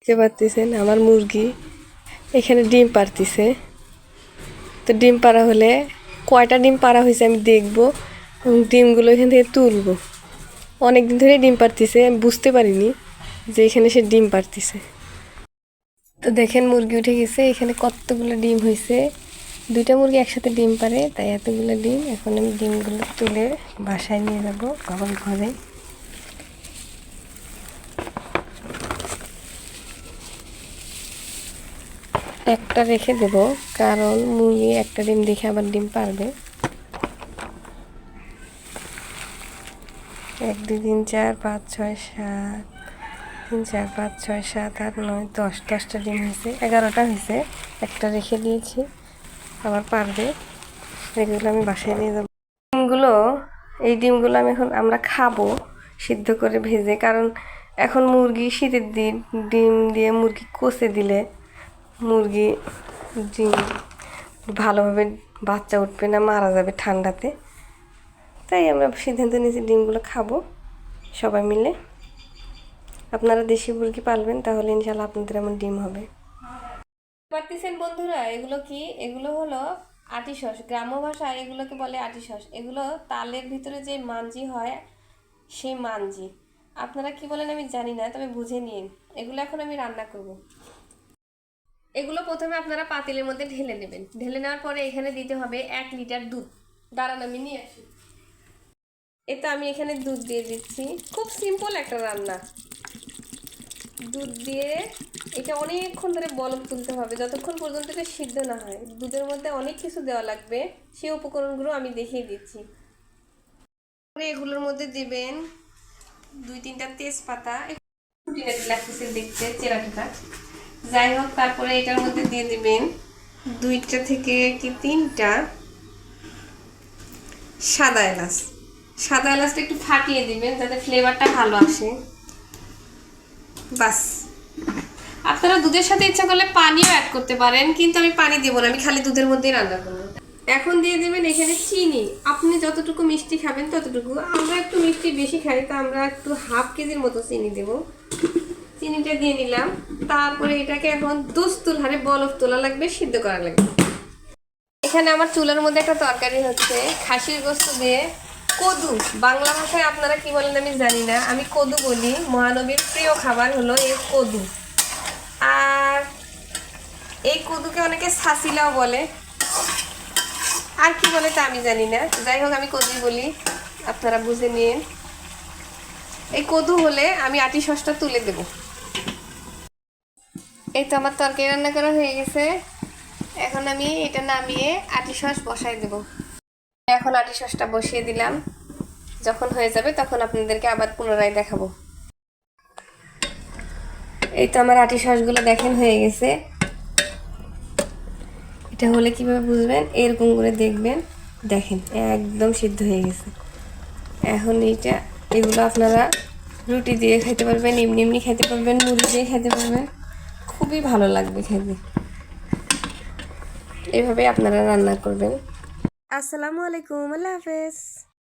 দেখতে পাচ্ছেন আমার মুরগি এখানে ডিম পারতেছে। তো ডিম পাড়া হলে কয়টা ডিম পাড়া হয়েছে আমি দেখব এবং ডিমগুলো এখান থেকে তুলব। অনেক দিন ধরে ডিম পারতেছে, আমি বুঝতে পারিনি যে এখানে সে ডিম পারতেছে। তো দেখেন মুরগি উঠে গেছে, এখানে কতগুলো ডিম হয়েছে। দুইটা মুরগি একসাথে ডিম পারে, তাই এতগুলো ডিম। এখন আমি ডিমগুলো তুলে বাসায় নিয়ে যাব বাবার ঘরে। একটা রেখে দেব, কারণ মুরগি একটা ডিম দেখে আবার ডিম পারবে। 1 2 3 4 5 6 7 3 4 5 6 7 8 9 10 10টা ডিম হয়েছে, 11টা হয়েছে। একটা রেখে দিয়েছি, আবার পারবে। এগুলো আমি বাসায় নিয়ে যাবো। এই ডিমগুলো আমরা খাবো সিদ্ধ করে ভেজে, কারণ এখন মুরগি শীতের দিন, ডিম দিয়ে মুরগি কষে দিলে মুরগি ডিম ভালোভাবে বাচ্চা উঠবে না, মারা যাবে ঠান্ডাতে। তাই আমরা সিদ্ধান্ত নিয়েছি ডিমগুলো খাবো সবাই মিলে। আপনারা দেশি মুরগি পালবেন, তাহলে ইনশাল্লাহ আপনাদের এমন ডিম হবে। পারতেছেন বন্ধুরা, এগুলো কি? এগুলো হলো আটিশস। গ্রাম্য ভাষায় এগুলোকে বলে আটিশস। এগুলো তালের ভিতরে যে মাঞ্জি হয় সেই মাঞ্জি। আপনারা কি বলেন আমি জানি না, তবে বুঝে নিন। এগুলো এখন আমি রান্না করব। এগুলো প্রথমে আপনারা পাতিলের মধ্যে ঢেলে নেবেন। ঢেলে নেওয়ার পরে এখানে দিতে হবে 1 লিটার দুধ। দাঁড়ান আমি নিয়ে আসি। এটা আমি এখানে দুধ দিয়ে দিচ্ছি। খুব সিম্পল একটা রান্না। দুধ দিয়ে এটা অনেকক্ষণ ধরে বলক তুলতে হবে, যতক্ষণ পর্যন্ত এটা সিদ্ধ না হয়। দুধের মধ্যে অনেক কিছু দেওয়া লাগবে, সেই উপকরণগুলো আমি দেখিয়ে দিচ্ছি। এগুলোর মধ্যে দিবেন 2 3টা তেজপাতা, খুঁটিনাটি লাগতেছে দেখতে, চেরাটা। যাই হোক, তারপরে এটার মধ্যে দিয়ে দিবেন 2টা থেকে কি 3টা সাদা এলাচ। সাদা এলাচটা একটু ফাটিয়ে দিবেন যাতে ফ্লেভারটা ভালো আসে। বাস। আপনারা দুধের সাথে ইচ্ছা করলে পানিও অ্যাড করতে পারেন, কিন্তু আমি পানি দেবো না, আমি খালি দুধের মধ্যেই রান্না করবো। এখন দিয়ে দেবেন এখানে চিনি। আপনি যতটুকু মিষ্টি খাবেন ততটুকু। আমরা একটু মিষ্টি বেশি খাই, তো আমরা একটু হাফ কেজির মতো চিনি দেব। চিনিটা দিয়ে নিলাম। তারপরে এটাকে এখন দুস্তুল হারে বলক তোলা লাগবে, সিদ্ধ করা লাগবে। এখানে আমার চুলার মধ্যে একটা তরকারি হচ্ছে খাসির গোশত দিয়ে কদু। বাংলা ভাষায় আপনারা কি বলেন আমি জানি না, আমি কদু বলি। মহানবীর প্রিয় খাবার হলো এই কদু। আর এই কদুকে অনেকে ছাচিলাও বলে, আর কি বলে তা আমি জানি না। যাই হোক, আমি কদুই বলি, আপনারা বুঝে নিন। এই কদু হলে আমি আটিশসটা তুলে দেব। এই তো আমার তরকারি রান্না করা হয়ে গেছে। এখন আমি এটা নামিয়ে আটিশস বসাই দেব। এখন আটিশসটা বসিয়ে দিলাম। যখন হয়ে যাবে তখন আপনাদেরকে আবার পুনরায় দেখাবো। এই তো আমার আটিশসগুলো দেখেন হয়ে গেছে। এটা হলে কিভাবে বুঝবেন? এরকম করে দেখবেন, দেখেন একদম সিদ্ধ হয়ে গেছে। এখন এগুলো আপনারা রুটি দিয়ে খেতে পারবেন, এমনি এমনি খেতে পারবেন, মুড়ি দিয়ে খেতে পারবেন, খুবই ভালো লাগবে খেতে। এভাবে আপনারা রান্না করবেন। আসসালামু আলাইকুম, আল্লাহ হাফেজ।